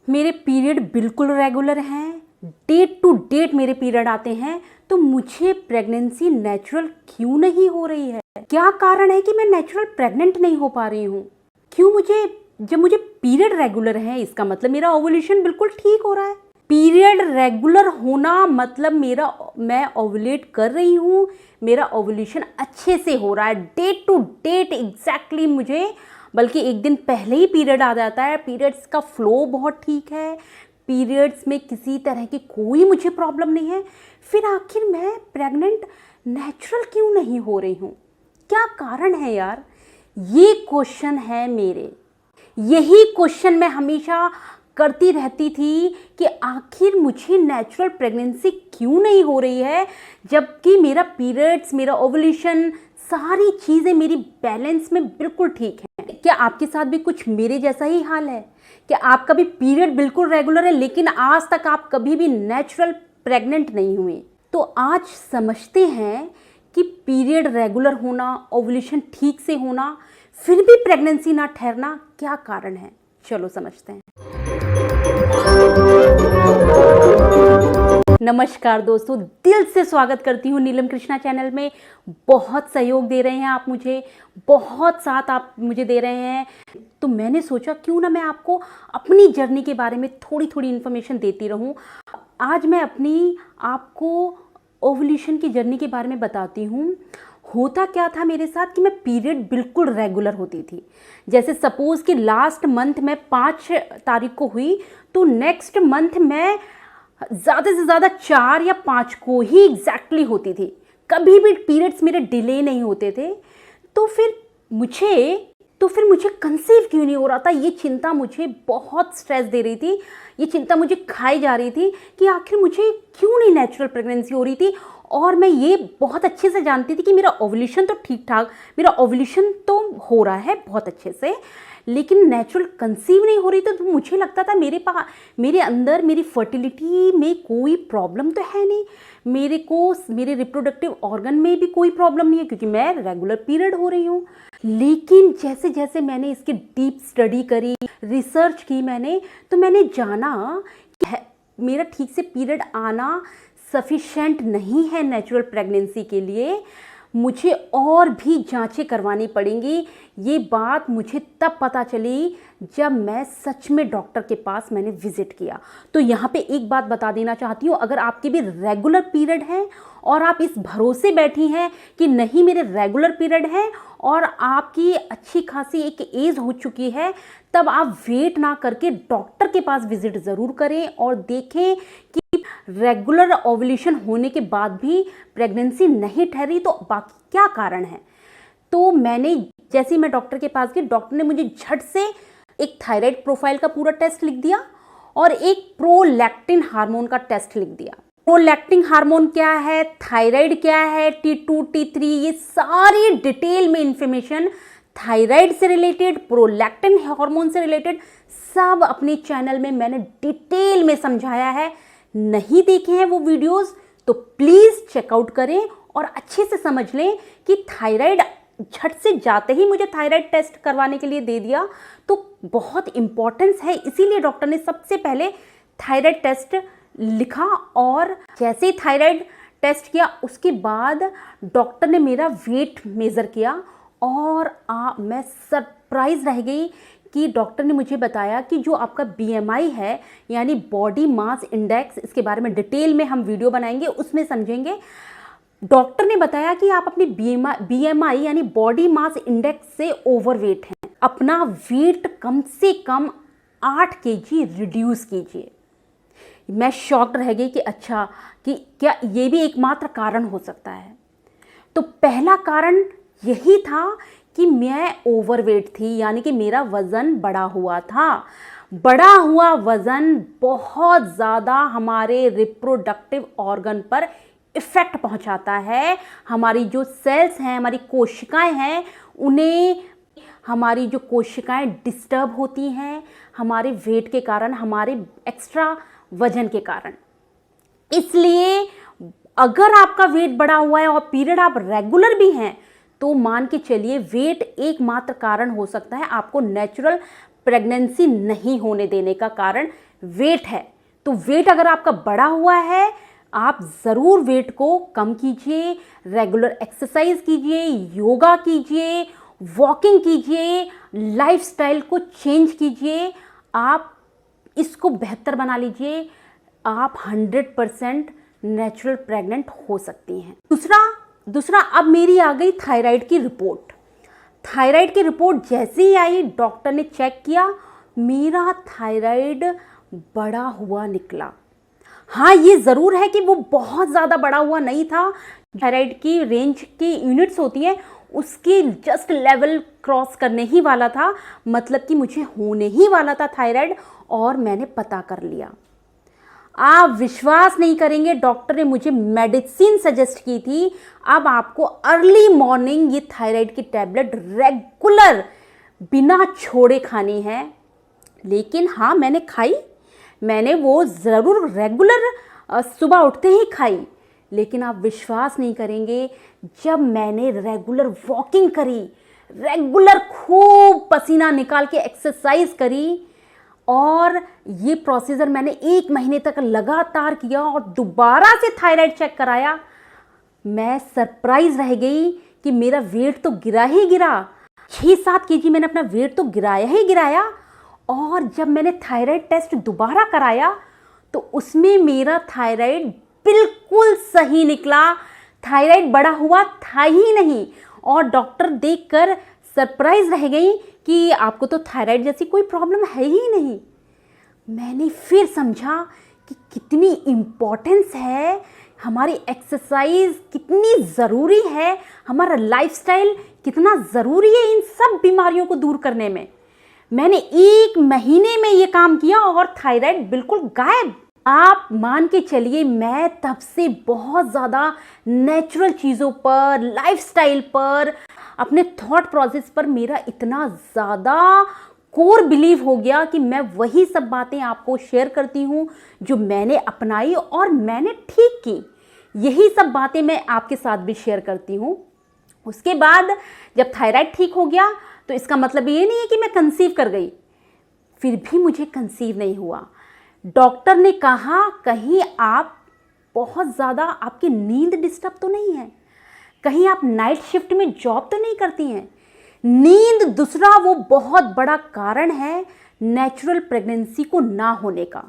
मेरे पीरियड बिल्कुल रेगुलर हैं, डेट टू डेट मेरे पीरियड आते हैं, तो मुझे प्रेगनेंसी नेचुरल क्यों नहीं हो रही है? क्या कारण है कि मैं नेचुरल प्रेग्नेंट नहीं हो पा रही हूँ? क्यों जब मुझे पीरियड रेगुलर है, इसका मतलब मेरा ओवुलेशन बिल्कुल ठीक हो रहा है। पीरियड रेगुलर होना मतलब मैं ओवुलेट कर रही हूँ, मेरा ओवुलेशन अच्छे से हो रहा है, डेट टू डेट एग्जैक्टली मुझे, बल्कि एक दिन पहले ही पीरियड आ जाता है। पीरियड्स का फ्लो बहुत ठीक है, पीरियड्स में किसी तरह की कोई मुझे प्रॉब्लम नहीं है। फिर आखिर मैं प्रेग्नेंट नेचुरल क्यों नहीं हो रही हूँ? क्या कारण है यार? ये क्वेश्चन है मेरे। यही क्वेश्चन मैं हमेशा करती रहती थी कि आखिर मुझे नेचुरल प्रेगनेंसी क्यों नहीं हो रही है, जबकि मेरा पीरियड्स, मेरा ओवुलेशन, सारी चीज़ें मेरी बैलेंस में बिल्कुल ठीक है। क्या आपके साथ भी कुछ मेरे जैसा ही हाल है? क्या आपका भी पीरियड बिल्कुल रेगुलर है लेकिन आज तक आप कभी भी नेचुरल प्रेग्नेंट नहीं हुए? तो आज समझते हैं कि पीरियड रेगुलर होना, ओवुलेशन ठीक से होना, फिर भी प्रेगनेंसी ना ठहरना क्या कारण है। चलो समझते हैं। नमस्कार दोस्तों, दिल से स्वागत करती हूँ नीलम कृष्णा चैनल में। बहुत सहयोग दे रहे हैं आप मुझे, बहुत साथ आप मुझे दे रहे हैं, तो मैंने सोचा क्यों ना मैं आपको अपनी जर्नी के बारे में थोड़ी थोड़ी इन्फॉर्मेशन देती रहूँ। आज मैं आपको ओवुलेशन की जर्नी के बारे में बताती हूँ। होता क्या था मेरे साथ कि मैं पीरियड बिल्कुल रेगुलर होती थी। जैसे सपोज़ कि लास्ट मंथ में 5 तारीख को हुई, तो नेक्स्ट मंथ में ज़्यादा से ज़्यादा 4 या 5 को ही एग्जैक्टली होती थी। कभी भी पीरियड्स मेरे डिले नहीं होते थे। तो फिर मुझे कंसीव क्यों नहीं हो रहा था, ये चिंता मुझे बहुत स्ट्रेस दे रही थी। ये चिंता मुझे खाई जा रही थी कि आखिर मुझे क्यों नहीं नेचुरल प्रेगनेंसी हो रही थी। और मैं ये बहुत अच्छे से जानती थी कि मेरा ओवुलेशन तो ठीक ठाक, मेरा ओवुलेशन तो हो रहा है बहुत अच्छे से, लेकिन नेचुरल कंसीव नहीं हो रही। तो मुझे लगता था मेरे अंदर मेरी फर्टिलिटी में कोई प्रॉब्लम तो है नहीं, मेरे रिप्रोडक्टिव ऑर्गन में भी कोई प्रॉब्लम नहीं है, क्योंकि मैं रेगुलर पीरियड हो रही हूँ। लेकिन जैसे जैसे मैंने इसकी डीप स्टडी करी, रिसर्च की मैंने, तो मैंने जाना कि मेरा ठीक से पीरियड आना सफिशेंट नहीं है नेचुरल प्रेगनेंसी के लिए, मुझे और भी जांचें करवानी पड़ेंगी। ये बात मुझे तब पता चली जब मैं सच में डॉक्टर के पास मैंने विजिट किया। तो यहाँ पे एक बात बता देना चाहती हूँ, अगर आपके भी रेगुलर पीरियड है और आप इस भरोसे बैठी हैं कि नहीं मेरे रेगुलर पीरियड है और आपकी अच्छी खासी एक एज हो चुकी है, तब आप वेट ना करके डॉक्टर के पास विजिट ज़रूर करें और देखें कि रेगुलर ओवुलेशन होने के बाद भी प्रेगनेंसी नहीं ठहरी, तो बाकी क्या कारण है। तो जैसे मैं डॉक्टर के पास गई, डॉक्टर ने मुझे झट से एक थायराइड प्रोफाइल का पूरा टेस्ट लिख दिया और एक प्रोलैक्टिन हार्मोन का टेस्ट लिख दिया। प्रोलैक्टिन हार्मोन क्या है, थायराइड क्या है, T2 T3, ये सारी डिटेल में इंफॉर्मेशन थायराइड से रिलेटेड, प्रोलैक्टिन हार्मोन से रिलेटेड सब अपने चैनल में मैंने डिटेल में समझाया है। नहीं देखे हैं वो वीडियोस तो प्लीज चेकआउट करें और अच्छे से समझ लें कि थायराइड, झट से जाते ही मुझे थायराइड टेस्ट करवाने के लिए दे दिया, तो बहुत इंपॉर्टेंस है, इसीलिए डॉक्टर ने सबसे पहले थायराइड टेस्ट लिखा। और जैसे ही थायराइड टेस्ट किया उसके बाद डॉक्टर ने मेरा वेट मेज़र किया और मैं सरप्राइज रह गई कि डॉक्टर ने मुझे बताया कि जो आपका BMI है, यानी बॉडी मास इंडेक्स, इसके बारे में डिटेल में हम वीडियो बनाएंगे, उसमें समझेंगे। डॉक्टर ने बताया कि आप अपनी BMI यानी बॉडी मास इंडेक्स से ओवरवेट हैं, अपना वेट कम से कम 8 kg रिड्यूस कीजिए। मैं शॉक्ड रह गई कि अच्छा, कि क्या ये भी एकमात्र कारण हो सकता है। तो पहला कारण यही था कि मैं ओवरवेट थी, यानी कि मेरा वज़न बढ़ा हुआ था। बढ़ा हुआ वज़न बहुत ज़्यादा हमारे रिप्रोडक्टिव ऑर्गन पर इफ़ेक्ट पहुंचाता है। हमारी जो सेल्स हैं, हमारी कोशिकाएं हैं, उन्हें, हमारी जो कोशिकाएं डिस्टर्ब होती हैं हमारे वेट के कारण, हमारे एक्स्ट्रा वजन के कारण। इसलिए अगर आपका वेट बढ़ा हुआ है और पीरियड आप रेगुलर भी हैं, तो मान के चलिए वेट एकमात्र कारण हो सकता है आपको नेचुरल प्रेगनेंसी नहीं होने देने का कारण वेट है। तो वेट अगर आपका बढ़ा हुआ है, आप ज़रूर वेट को कम कीजिए, रेगुलर एक्सरसाइज कीजिए, योगा कीजिए, वॉकिंग कीजिए, लाइफस्टाइल को चेंज कीजिए, आप इसको बेहतर बना लीजिए। आप 100% नेचुरल प्रेग्नेंट हो सकती हैं। दूसरा अब मेरी आ गई थायराइड की रिपोर्ट। थायराइड की रिपोर्ट जैसे ही आई, डॉक्टर ने चेक किया, मेरा थायराइड बड़ा हुआ निकला। हाँ, ये ज़रूर है कि वो बहुत ज़्यादा बड़ा हुआ नहीं था। थायराइड की रेंज की यूनिट्स होती हैं, उसके जस्ट लेवल क्रॉस करने ही वाला था, मतलब कि मुझे होने ही वाला था थायराइड, और मैंने पता कर लिया। आप विश्वास नहीं करेंगे, डॉक्टर ने मुझे मेडिसिन सजेस्ट की थी। अब आपको अर्ली मॉर्निंग ये थायराइड की टैबलेट रेगुलर बिना छोड़े खानी है। लेकिन हाँ, मैंने खाई, मैंने वो ज़रूर रेगुलर सुबह उठते ही खाई। लेकिन आप विश्वास नहीं करेंगे, जब मैंने रेगुलर वॉकिंग करी, रेगुलर खूब पसीना निकाल के एक्सरसाइज करी, और ये प्रोसीजर मैंने 1 महीने तक लगातार किया और दोबारा से थायराइड चेक कराया, मैं सरप्राइज रह गई कि मेरा वेट तो गिरा ही गिरा। 6-7 kg मैंने अपना वेट तो गिराया ही गिराया। और जब मैंने थायराइड टेस्ट दोबारा कराया तो उसमें मेरा थायराइड बिल्कुल सही निकला। थायराइड बढ़ा हुआ था ही नहीं, और डॉक्टर देखकर सरप्राइज रह गई कि आपको तो थायराइड जैसी कोई प्रॉब्लम है ही नहीं। मैंने फिर समझा कि कितनी इम्पोर्टेंस है, हमारी एक्सरसाइज कितनी ज़रूरी है, हमारा लाइफस्टाइल कितना ज़रूरी है इन सब बीमारियों को दूर करने में। मैंने 1 महीने में ये काम किया और थायराइड बिल्कुल गायब। आप मान के चलिए, मैं तब से बहुत ज़्यादा नेचुरल चीज़ों पर, लाइफस्टाइल पर, अपने थॉट प्रोसेस पर मेरा इतना ज़्यादा कोर बिलीव हो गया कि मैं वही सब बातें आपको शेयर करती हूँ जो मैंने अपनाई और मैंने ठीक की। यही सब बातें मैं आपके साथ भी शेयर करती हूँ। उसके बाद जब थायराइड ठीक हो गया तो इसका मतलब ये नहीं है कि मैं कंसीव कर गई, फिर भी मुझे कंसीव नहीं हुआ। डॉक्टर ने कहा कहीं आप बहुत ज़्यादा, आपकी नींद डिस्टर्ब तो नहीं है, कहीं आप नाइट शिफ्ट में जॉब तो नहीं करती हैं। नींद दूसरा वो बहुत बड़ा कारण है नेचुरल प्रेगनेंसी को ना होने का।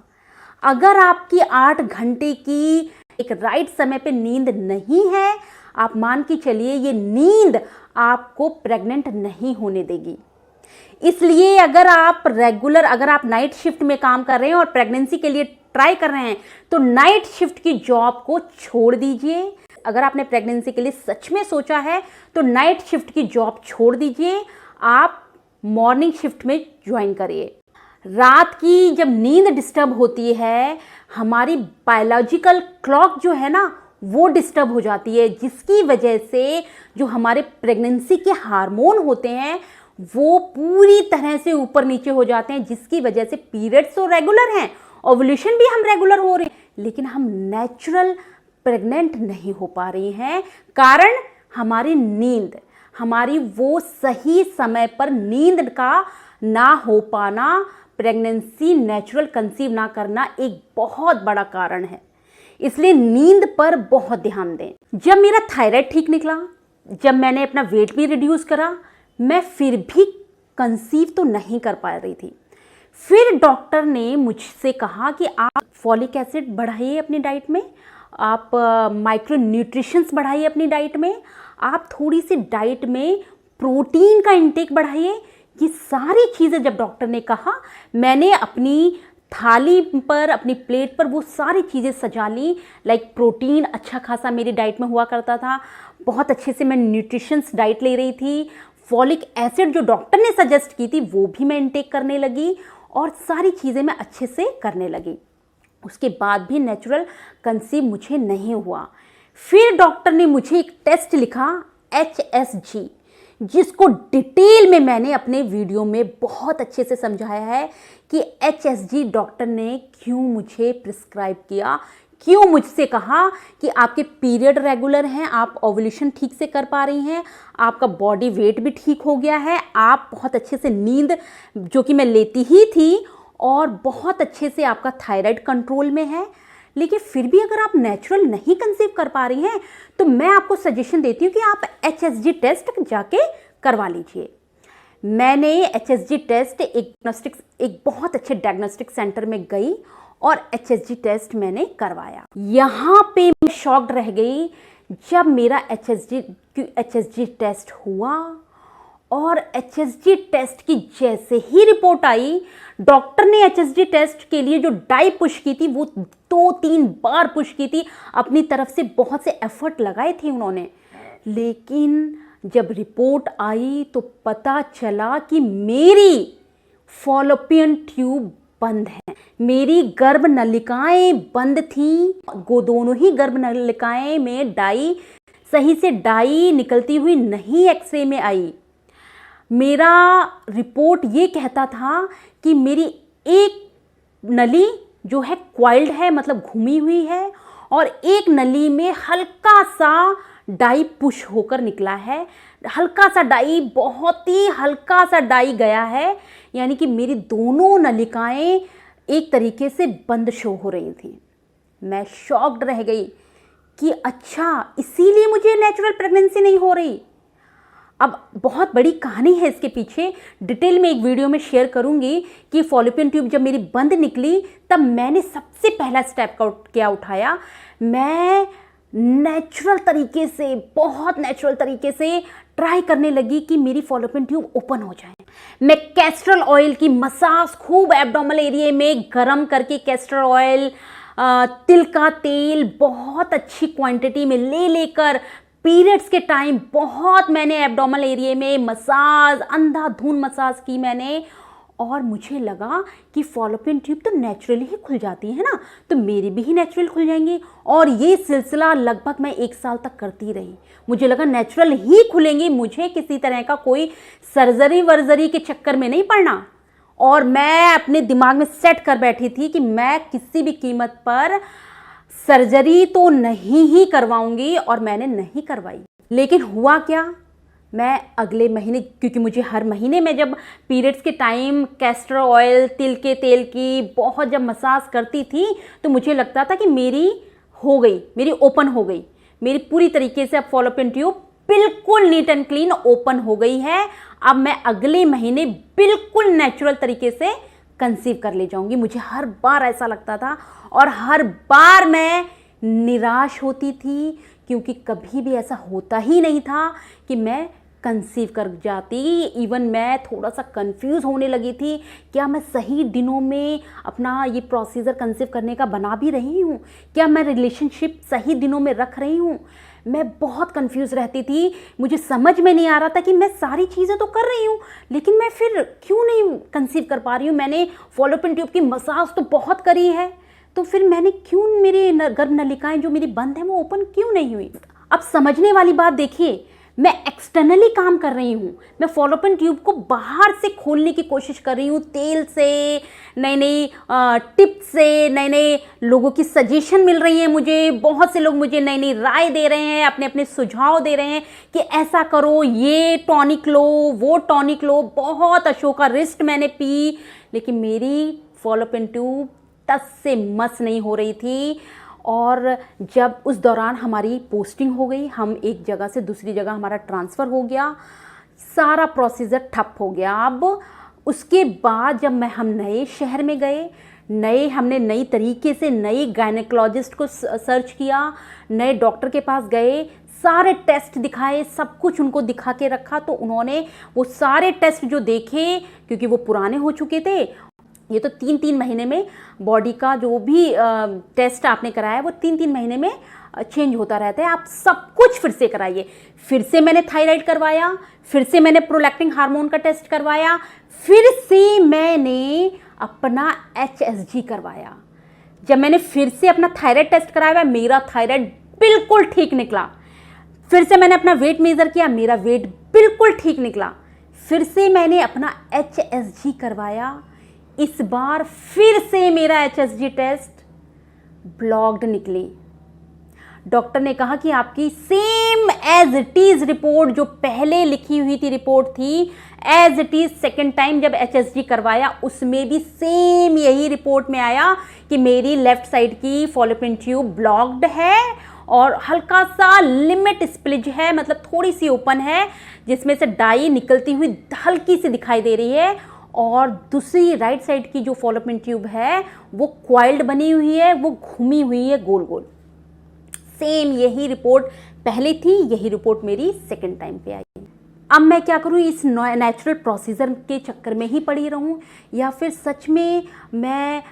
अगर आपकी 8 घंटे की एक राइट समय पे नींद नहीं है, आप मान के चलिए ये नींद आपको प्रेग्नेंट नहीं होने देगी। इसलिए अगर आप नाइट शिफ्ट में काम कर रहे हैं और प्रेगनेंसी के लिए ट्राई कर रहे हैं तो नाइट शिफ्ट की जॉब को छोड़ दीजिए। अगर आपने प्रेगनेंसी के लिए सच में सोचा है तो नाइट शिफ्ट की जॉब छोड़ दीजिए, आप मॉर्निंग शिफ्ट में ज्वाइन करिए। रात की जब नींद डिस्टर्ब होती है, हमारी बायोलॉजिकल क्लॉक जो है ना वो डिस्टर्ब हो जाती है, जिसकी वजह से जो हमारे प्रेगनेंसी के हार्मोन होते हैं वो पूरी तरह से ऊपर नीचे हो जाते हैं, जिसकी वजह से पीरियड्स तो रेगुलर हैं, ओव्यूलेशन भी हम रेगुलर हो रहे हैं, लेकिन हम नेचुरल प्रेग्नेंट नहीं हो पा रही हैं। कारण हमारी नींद, हमारी वो सही समय पर नींद का ना हो पाना, प्रेगनेंसी नेचुरल कंसीव ना करना एक बहुत बड़ा कारण है। इसलिए नींद पर बहुत ध्यान दें। जब मेरा थायराइड ठीक निकला, जब मैंने अपना वेट भी रिड्यूस करा, मैं फिर भी कंसीव तो नहीं कर पा रही थी। फिर डॉक्टर ने मुझसे कहा कि आप फॉलिक एसिड बढ़ाइए अपनी डाइट में, आप माइक्रो न्यूट्रिशंस बढ़ाइए अपनी डाइट में, आप थोड़ी सी डाइट में प्रोटीन का इंटेक बढ़ाइए। ये सारी चीज़ें जब डॉक्टर ने कहा, मैंने अपनी थाली पर, अपनी प्लेट पर वो सारी चीज़ें सजा ली। लाइक प्रोटीन अच्छा खासा मेरी डाइट में हुआ करता था, बहुत अच्छे से मैं न्यूट्रिशंस डाइट ले रही थी, फॉलिक एसिड जो डॉक्टर ने सजेस्ट की थी वो भी मैं इंटेक करने लगी, और सारी चीज़ें मैं अच्छे से करने लगी। उसके बाद भी नेचुरल कंसीव मुझे नहीं हुआ। फिर डॉक्टर ने मुझे एक टेस्ट लिखा HSG, जिसको डिटेल में मैंने अपने वीडियो में बहुत अच्छे से समझाया है कि HSG डॉक्टर ने क्यों मुझे प्रिस्क्राइब किया, क्यों मुझसे कहा कि आपके पीरियड रेगुलर हैं, आप ओव्यूलेशन ठीक से कर पा रही हैं, आपका बॉडी वेट भी ठीक हो गया है, आप बहुत अच्छे से नींद जो कि मैं लेती ही थी, और बहुत अच्छे से आपका थायराइड कंट्रोल में है, लेकिन फिर भी अगर आप नेचुरल नहीं कंसीव कर पा रही हैं तो मैं आपको सजेशन देती हूँ कि आप HSG टेस्ट जाके करवा लीजिए। मैंने HSG टेस्ट एक बहुत अच्छे डायग्नोस्टिक सेंटर में गई और HSG टेस्ट मैंने करवाया। यहाँ पे मैं शॉक्ड रह गई जब मेरा HSG टेस्ट हुआ और HSG टेस्ट की जैसे ही रिपोर्ट आई, डॉक्टर ने HSG टेस्ट के लिए जो डाई पुश की थी वो 2-3 बार पुश की थी, अपनी तरफ से बहुत से एफर्ट लगाए थे उन्होंने, लेकिन जब रिपोर्ट आई तो पता चला कि मेरी फॉलोपियन ट्यूब बंद है, मेरी गर्भ नलिकाएं बंद थी। दोनों ही गर्भ नलिकाएं में सही से डाई निकलती हुई नहीं एक्सरे में आई। मेरा रिपोर्ट ये कहता था कि मेरी एक नली जो है क्वाइल्ड है, मतलब घूमी हुई है, और एक नली में हल्का सा डाई पुश होकर निकला है, हल्का सा डाई, बहुत ही हल्का सा डाई गया है, यानी कि मेरी दोनों नलिकाएं एक तरीके से बंद शो हो रही थी। मैं शॉक्ड रह गई कि अच्छा इसीलिए मुझे नेचुरल प्रेगनेंसी नहीं हो रही। अब बहुत बड़ी कहानी है इसके पीछे, डिटेल में एक वीडियो में शेयर करूंगी कि फॉलोपियन ट्यूब जब मेरी बंद निकली तब मैंने सबसे पहला स्टेप क्या उठाया। मैं नेचुरल तरीके से, बहुत नेचुरल तरीके से ट्राई करने लगी कि मेरी फॉलोपियन ट्यूब ओपन हो जाए। मैं कैस्टर ऑयल की मसाज खूब एब्डोमिनल एरिया में गरम करके, कैस्टर ऑयल, तिल का तेल बहुत अच्छी क्वांटिटी में लेकर पीरियड्स के टाइम बहुत मैंने एब्डोमिनल एरिया में मसाज, अंधाधुंध मसाज की मैंने, और मुझे लगा कि फॉलोपियन ट्यूब तो नेचुरली ही खुल जाती है ना, तो मेरी भी नेचुरल खुल जाएंगी। और ये सिलसिला लगभग मैं 1 साल तक करती रही। मुझे लगा नेचुरल ही खुलेंगी, मुझे किसी तरह का कोई सर्जरी के चक्कर में नहीं पड़ना। और मैं अपने दिमाग में सेट कर बैठी थी कि मैं किसी भी कीमत पर सर्जरी तो नहीं ही करवाऊंगी, और मैंने नहीं करवाई। लेकिन हुआ क्या, मैं अगले महीने, क्योंकि मुझे हर महीने में जब पीरियड्स के टाइम कैस्टर ऑयल, तिल के तेल की बहुत जब मसाज करती थी तो मुझे लगता था कि मेरी ओपन हो गई, मेरी पूरी तरीके से अब फॉलोपियन ट्यूब बिल्कुल नीट एंड क्लीन ओपन हो गई है। अब मैं अगले महीने बिल्कुल नेचुरल तरीके से कंसीव कर ले जाऊंगी। मुझे हर बार ऐसा लगता था और हर बार मैं निराश होती थी, क्योंकि कभी भी ऐसा होता ही नहीं था कि मैं कंसीव कर जाती। इवन मैं थोड़ा सा कंफ्यूज होने लगी थी, क्या मैं सही दिनों में अपना ये प्रोसीजर कंसीव करने का बना भी रही हूँ, क्या मैं रिलेशनशिप सही दिनों में रख रही हूँ। मैं बहुत कंफ्यूज रहती थी, मुझे समझ में नहीं आ रहा था कि मैं सारी चीज़ें तो कर रही हूँ, लेकिन मैं फिर क्यों नहीं कंसीव कर पा रही हूँ। मैंने फॉलोपियन ट्यूब की मसाज तो बहुत करी है, तो फिर मैंने क्यों, मेरी गर्भ नलिकाएं जो मेरी बंद है वो ओपन क्यों नहीं हुई। अब समझने वाली बात देखिए, मैं एक्सटर्नली काम कर रही हूँ, मैं फॉलोपियन ट्यूब को बाहर से खोलने की कोशिश कर रही हूँ, तेल से, नई नई टिप्स से, नए नए लोगों की सजेशन मिल रही है मुझे, बहुत से लोग मुझे नई नई राय दे रहे हैं, अपने अपने सुझाव दे रहे हैं कि ऐसा करो, ये टॉनिक लो, वो टॉनिक लो। बहुत अशोका रिस्ट मैंने पी, लेकिन मेरी फॉलोपियन ट्यूब टस से मस नहीं हो रही थी। और जब उस दौरान हमारी पोस्टिंग हो गई, हम एक जगह से दूसरी जगह हमारा ट्रांसफ़र हो गया, सारा प्रोसीजर ठप हो गया। अब उसके बाद जब हम नए शहर में गए, हमने नई तरीके से नए गायनेकोलॉजिस्ट को सर्च किया, नए डॉक्टर के पास गए, सारे टेस्ट दिखाए, सब कुछ उनको दिखा के रखा, तो उन्होंने वो सारे टेस्ट जो देखे, क्योंकि वो पुराने हो चुके थे, ये तो 3-3 महीने में बॉडी का जो भी टेस्ट आपने कराया है वो 3-3 महीने में चेंज होता रहता है, आप सब कुछ फिर से कराइए। फिर से मैंने थायराइड करवाया, फिर से मैंने प्रोलैक्टिन हार्मोन का टेस्ट करवाया, फिर से मैंने अपना HSG करवाया। जब मैंने फिर से अपना थायराइड टेस्ट कराया, मेरा थायराइड बिल्कुल ठीक निकला। फिर से मैंने अपना वेट मेज़र किया, मेरा वेट बिल्कुल ठीक निकला। फिर से मैंने अपना HSG करवाया, इस बार फिर से मेरा HSG टेस्ट ब्लॉक्ड निकली। डॉक्टर ने कहा कि आपकी same as it is report, जो पहले लिखी हुई थी रिपोर्ट थी, as it is second time जब HSG करवाया उसमें भी सेम यही रिपोर्ट में आया कि मेरी लेफ्ट साइड की फॉलोपियन ट्यूब ब्लॉक्ड है और हल्का सा लिमिट स्प्लिज है, मतलब थोड़ी सी ओपन है जिसमें से डाई निकलती हुई हल्की सी दिखाई दे रही है, और दूसरी राइट साइड की जो फॉलोपियन ट्यूब है वो क्वाइल्ड बनी हुई है, वो घूमी हुई है गोल गोल। सेम यही रिपोर्ट पहले थी, यही रिपोर्ट मेरी सेकेंड टाइम पे आई। अब मैं क्या करूँ, इस नेचुरल प्रोसीजर के चक्कर में ही पड़ी रहूँ या फिर सच में मैं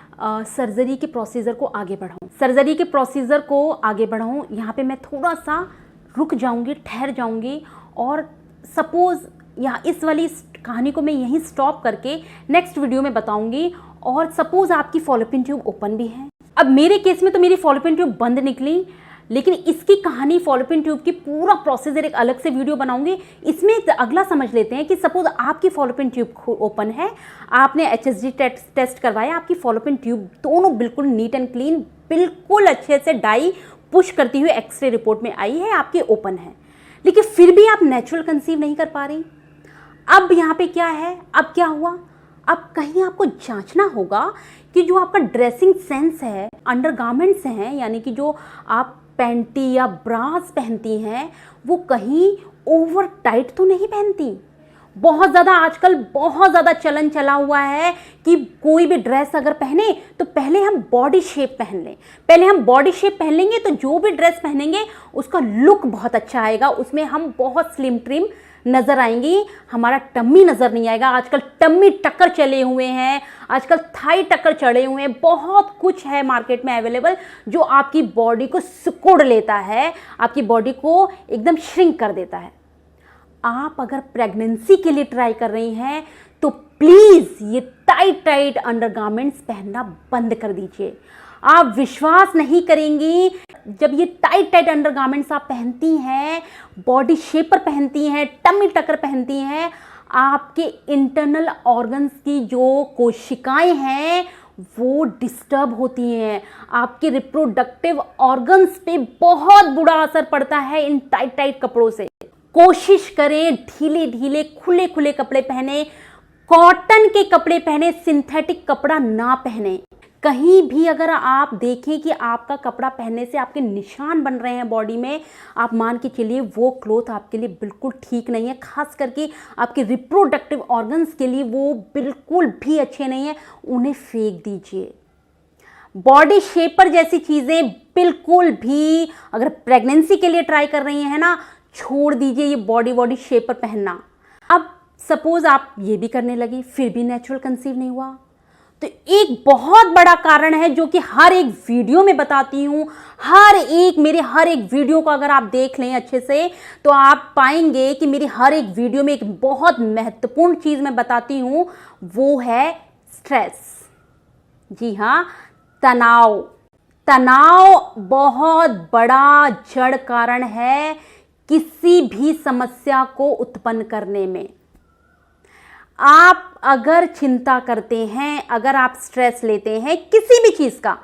सर्जरी के प्रोसीजर को आगे बढ़ाऊँ। सर्जरी के प्रोसीजर को आगे बढ़ाऊँ, यहाँ पे मैं थोड़ा सा रुक जाऊँगी, ठहर जाऊँगी, और सपोज़ यहाँ इस वाली कहानी को मैं यहीं स्टॉप करके नेक्स्ट वीडियो में बताऊँगी। और सपोज़ आपकी फॉलोपियन ट्यूब ओपन भी है। अब मेरे केस में तो मेरी फॉलोपियन ट्यूब बंद निकली, लेकिन इसकी कहानी फॉलोपियन ट्यूब की पूरा प्रोसीजर एक अलग से वीडियो बनाऊंगी। इसमें अगला समझ लेते हैं कि सपोज आपकी फॉलोपियन ट्यूब ओपन है, आपने HSG टेस्ट करवाया, आपकी फॉलोपियन ट्यूब दोनों बिल्कुल नीट एंड क्लीन, बिल्कुल अच्छे से डाई पुश करती हुई एक्सरे रिपोर्ट में आई है, आपकी ओपन है, लेकिन फिर भी आप नेचुरल कंसीव नहीं कर पा रही। अब यहाँ पे क्या है, अब क्या हुआ, अब कहीं आपको जांचना होगा कि जो आपका ड्रेसिंग सेंस है, अंडरगारमेंट्स हैं, यानी कि जो आप पैंटी या ब्रास पहनती हैं वो कहीं ओवर टाइट तो नहीं पहनती। बहुत ज़्यादा आजकल बहुत ज़्यादा चलन चला हुआ है कि कोई भी ड्रेस अगर पहने तो पहले हम बॉडी शेप पहन लें। पहले हम बॉडी शेप पहन लेंगे तो जो भी ड्रेस पहनेंगे उसका लुक बहुत अच्छा आएगा, उसमें हम बहुत स्लिम ट्रिम नज़र आएंगी, हमारा टम्मी नज़र नहीं आएगा। आजकल टम्मी टक्कर चले हुए हैं, आजकल थाई टक्कर चढ़े हुए हैं, बहुत कुछ है मार्केट में अवेलेबल जो आपकी बॉडी को सिकुड़ लेता है, आपकी बॉडी को एकदम श्रिंक कर देता है। आप अगर प्रेगनेंसी के लिए ट्राई कर रही हैं तो प्लीज़ ये टाइट टाइट अंडरगारमेंट्स पहनना बंद कर दीजिए। आप विश्वास नहीं करेंगी, जब ये टाइट टाइट अंडरगारमेंट्स आप पहनती हैं, बॉडी शेपर पहनती हैं, टमी टकर पहनती हैं, आपके इंटरनल ऑर्गन्स की जो कोशिकाएं हैं वो डिस्टर्ब होती हैं, आपके रिप्रोडक्टिव ऑर्गन्स पे बहुत बुरा असर पड़ता है इन टाइट टाइट कपड़ों से। कोशिश करें ढीले ढीले खुले खुले कपड़े पहने, कॉटन के कपड़े पहने, सिंथेटिक कपड़ा ना पहने। कहीं भी अगर आप देखें कि आपका कपड़ा पहनने से आपके निशान बन रहे हैं बॉडी में, आप मान के चलिए वो क्लोथ आपके लिए बिल्कुल ठीक नहीं है, खास करके आपके रिप्रोडक्टिव ऑर्गन्स के लिए वो बिल्कुल भी अच्छे नहीं है, उन्हें फेंक दीजिए। बॉडी शेपर जैसी चीज़ें बिल्कुल भी अगर प्रेगनेंसी के लिए ट्राई कर रही हैं ना, छोड़ दीजिए ये बॉडी शेपर पहनना। अब सपोज आप ये भी करने लगी फिर भी नेचुरल कंसीव नहीं हुआ, तो एक बहुत बड़ा कारण है जो कि हर एक वीडियो में बताती हूँ, मेरे हर एक वीडियो को अगर आप देख लें अच्छे से तो आप पाएंगे कि मेरी हर एक वीडियो में एक बहुत महत्वपूर्ण चीज़ मैं बताती हूँ, वो है स्ट्रेस। जी हाँ, तनाव। तनाव बहुत बड़ा जड़ कारण है किसी भी समस्या को उत्पन्न करने में। आप अगर चिंता करते हैं, अगर आप स्ट्रेस लेते हैं किसी भी चीज़ का,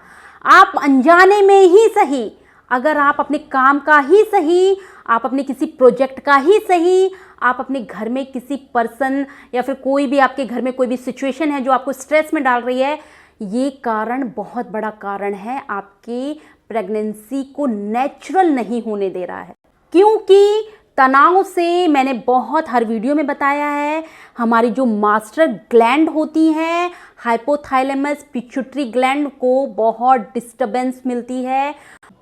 आप अनजाने में ही सही, अगर आप अपने काम का ही सही, आप अपने किसी प्रोजेक्ट का ही सही, आप अपने घर में किसी पर्सन या फिर कोई भी आपके घर में कोई भी सिचुएशन है जो आपको स्ट्रेस में डाल रही है, ये कारण बहुत बड़ा कारण है आपकी प्रेगनेंसी को नेचुरल नहीं होने दे रहा है। क्योंकि तनाव से मैंने बहुत हर वीडियो में बताया है, हमारी जो मास्टर ग्लैंड होती हैं, हाइपोथैलेमस पिट्यूटरी ग्लैंड को बहुत डिस्टर्बेंस मिलती है।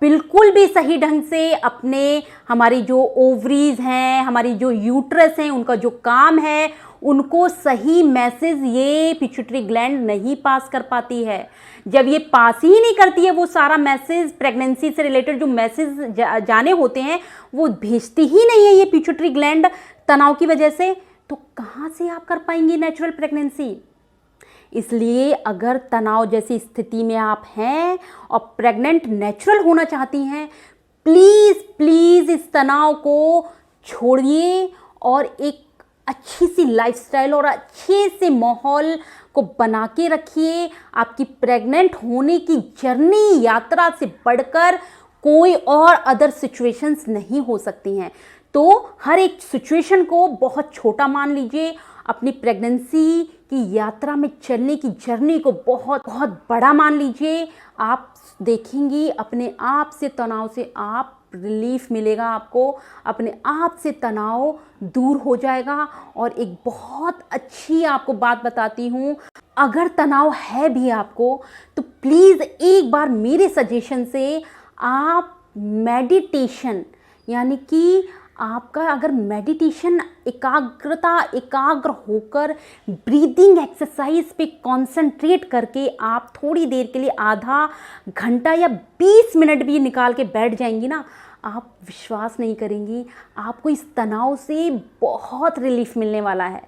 बिल्कुल भी सही ढंग से अपने हमारी जो ओवरीज हैं, हमारी जो यूट्रस हैं, उनका जो काम है, उनको सही मैसेज ये पिट्यूटरी ग्लैंड नहीं पास कर पाती है। जब ये पास ही नहीं करती है वो सारा मैसेज, प्रेगनेंसी से रिलेटेड जो मैसेज जाने होते हैं वो भेजती ही नहीं है ये पिट्यूटरी ग्लैंड तनाव की वजह से, तो कहाँ से आप कर पाएंगी नेचुरल प्रेगनेंसी। इसलिए अगर तनाव जैसी स्थिति में आप हैं और प्रेग्नेंट नेचुरल होना चाहती हैं, प्लीज़ प्लीज़ इस तनाव को छोड़िए और एक अच्छी सी लाइफस्टाइल और अच्छे से माहौल को बना के रखिए। आपकी प्रेग्नेंट होने की जर्नी यात्रा से बढ़कर कोई और अदर सिचुएशंस नहीं हो सकती हैं। तो हर एक सिचुएशन को बहुत छोटा मान लीजिए, अपनी प्रेगनेंसी की यात्रा में चलने की जर्नी को बहुत बहुत बड़ा मान लीजिए। आप देखेंगी अपने आप से तनाव से आप रिलीफ मिलेगा, आपको अपने आप से तनाव दूर हो जाएगा। और एक बहुत अच्छी आपको बात बताती हूँ, अगर तनाव है भी आपको तो प्लीज़ एक बार मेरे सजेशन से आप मेडिटेशन, यानी कि आपका अगर मेडिटेशन एकाग्र होकर ब्रीदिंग एक्सरसाइज पे कंसंट्रेट करके आप थोड़ी देर के लिए आधा घंटा या 20 मिनट भी निकाल के बैठ जाएंगी ना, आप विश्वास नहीं करेंगी, आपको इस तनाव से बहुत रिलीफ मिलने वाला है।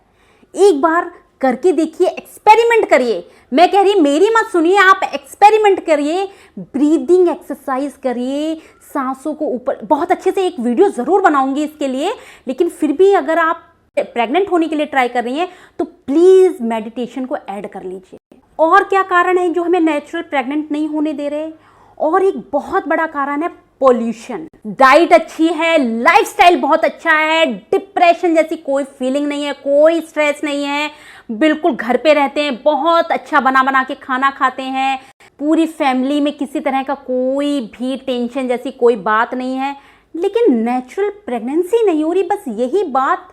एक बार करके देखिए, एक्सपेरिमेंट करिए। मैं कह रही मेरी मत सुनिए, आप एक्सपेरिमेंट करिए, ब्रीदिंग एक्सरसाइज करिए, सांसों को ऊपर। बहुत अच्छे से एक वीडियो ज़रूर बनाऊंगी इसके लिए, लेकिन फिर भी अगर आप प्रेग्नेंट होने के लिए ट्राई कर रही हैं तो प्लीज़ मेडिटेशन को ऐड कर लीजिए। और क्या कारण है जो हमें नेचुरल प्रेग्नेंट नहीं होने दे रहे? और एक बहुत बड़ा कारण है पोल्यूशन। डाइट अच्छी है, लाइफस्टाइल बहुत अच्छा है, डिप्रेशन जैसी कोई फीलिंग नहीं है, कोई स्ट्रेस नहीं है, बिल्कुल घर पे रहते हैं, बहुत अच्छा बना बना के खाना खाते हैं, पूरी फैमिली में किसी तरह का कोई भी टेंशन जैसी कोई बात नहीं है, लेकिन नेचुरल प्रेगनेंसी नहीं हो रही। बस यही बात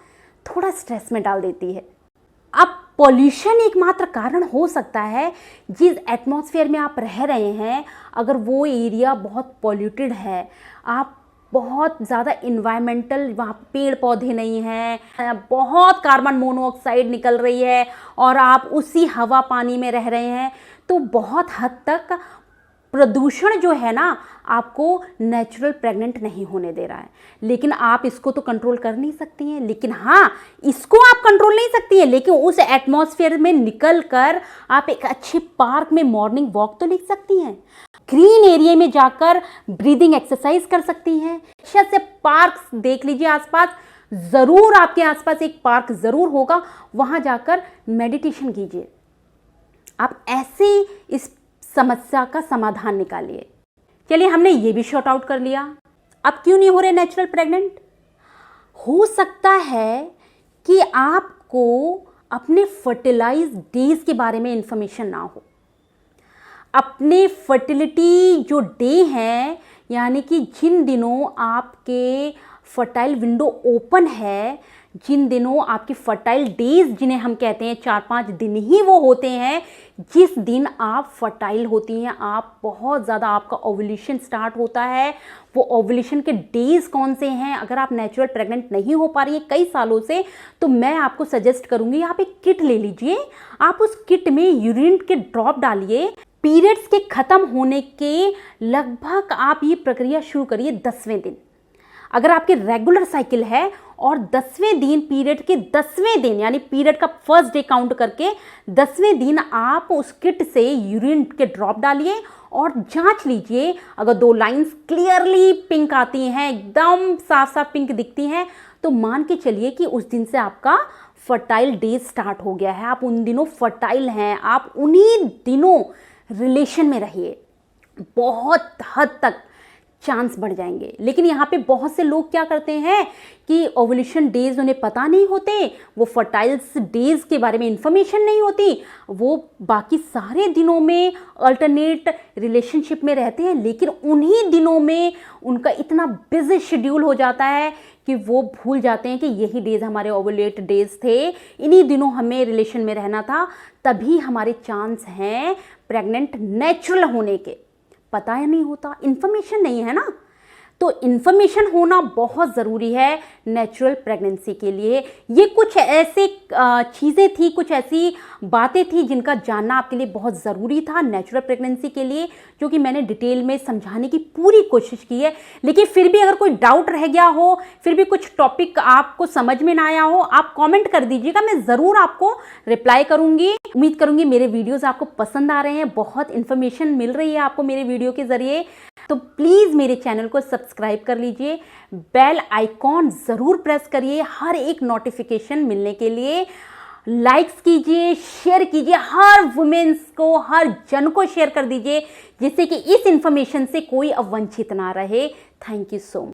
थोड़ा स्ट्रेस में डाल देती है। अब पॉल्यूशन एकमात्र कारण हो सकता है। जिस एटमॉस्फेयर में आप रह रहे हैं, अगर वो एरिया बहुत पॉल्यूटेड है, आप बहुत ज़्यादा इन्वायरमेंटल, वहाँ पेड़ पौधे नहीं हैं, बहुत कार्बन मोनोऑक्साइड निकल रही है और आप उसी हवा पानी में रह रहे हैं, तो बहुत हद तक प्रदूषण जो है ना आपको नेचुरल प्रेग्नेंट नहीं होने दे रहा है। लेकिन आप इसको तो कंट्रोल कर नहीं सकती हैं, लेकिन हाँ, इसको आप कंट्रोल नहीं सकती हैं, लेकिन उस एटमॉस्फेयर में निकल कर आप एक अच्छे पार्क में मॉर्निंग वॉक तो ले सकती हैं, ग्रीन एरिया में जाकर ब्रीदिंग एक्सरसाइज कर सकती हैं। अच्छा से पार्क देख लीजिए आसपास, ज़रूर आपके आसपास एक पार्क ज़रूर होगा, वहाँ जाकर मेडिटेशन कीजिए। आप ऐसे इस समस्या का समाधान निकालिए। चलिए, हमने ये भी शॉर्ट आउट कर लिया। अब क्यों नहीं हो रहे नेचुरल प्रेग्नेंट? हो सकता है कि आपको अपने फर्टिलाइज डेज के बारे में इंफॉर्मेशन ना हो। अपने फर्टिलिटी जो डे हैं, यानी कि जिन दिनों आपके फर्टाइल विंडो ओपन है, जिन दिनों आपकी फर्टाइल डेज जिन्हें हम कहते हैं 4-5 दिन ही वो होते हैं जिस दिन आप फर्टाइल होती हैं, आप बहुत ज़्यादा, आपका ओव्यूलेशन स्टार्ट होता है। वो ओव्यूलेशन के डेज कौन से हैं? अगर आप नेचुरल प्रेग्नेंट नहीं हो पा रही है कई सालों से, तो मैं आपको सजेस्ट करूंगी आप एक किट ले लीजिए। आप उस किट में यूरिन के ड्रॉप डालिए। पीरियड्स के ख़त्म होने के लगभग आप ये प्रक्रिया शुरू करिए 10वें दिन। अगर आपके रेगुलर साइकिल है और 10वें दिन, पीरियड के 10वें दिन, यानी पीरियड का फर्स्ट डे काउंट करके 10वें दिन आप उस किट से यूरिन के ड्रॉप डालिए और जांच लीजिए। अगर 2 लाइंस क्लियरली पिंक आती हैं, एकदम साफ साफ पिंक दिखती हैं, तो मान के चलिए कि उस दिन से आपका फर्टाइल डे स्टार्ट हो गया है। आप उन दिनों फर्टाइल हैं, आप उन्हीं दिनों रिलेशन में रहिए, बहुत हद तक चांस बढ़ जाएंगे। लेकिन यहाँ पे बहुत से लोग क्या करते हैं कि ओवुलेशन डेज उन्हें पता नहीं होते, वो फर्टाइल्स डेज के बारे में इंफॉर्मेशन नहीं होती, वो बाकी सारे दिनों में अल्टरनेट रिलेशनशिप में रहते हैं, लेकिन उन्हीं दिनों में उनका इतना बिजी शेड्यूल हो जाता है कि वो भूल जाते हैं कि यही डेज हमारे ओवुलेट डेज थे, इन्हीं दिनों हमें रिलेशन में रहना था, तभी हमारे चांस हैं प्रेग्नेंट नेचुरल होने के। पता ही नहीं होता, इन्फॉर्मेशन नहीं है ना। तो इन्फॉर्मेशन होना बहुत ज़रूरी है नेचुरल प्रेगनेंसी के लिए। ये कुछ ऐसे चीज़ें थी, कुछ ऐसी बातें थी जिनका जानना आपके लिए बहुत ज़रूरी था नेचुरल प्रेगनेंसी के लिए, जो कि मैंने डिटेल में समझाने की पूरी कोशिश की है। लेकिन फिर भी अगर कोई डाउट रह गया हो, फिर भी कुछ टॉपिक आपको समझ में ना आया हो, आप कमेंट कर दीजिएगा, मैं ज़रूर आपको रिप्लाई करूँगी। उम्मीद करूँगी मेरे वीडियोज़ आपको पसंद आ रहे हैं, बहुत इन्फॉर्मेशन मिल रही है आपको मेरे वीडियो के ज़रिए। तो प्लीज़ मेरे चैनल को सब्सक्राइब कर लीजिए, बेल आइकॉन ज़रूर प्रेस करिए हर एक नोटिफिकेशन मिलने के लिए। लाइक्स कीजिए, शेयर कीजिए, हर वुमेन्स को, हर जन को शेयर कर दीजिए, जिससे कि इस इंफॉर्मेशन से कोई अवंचित ना रहे। Thank you so much.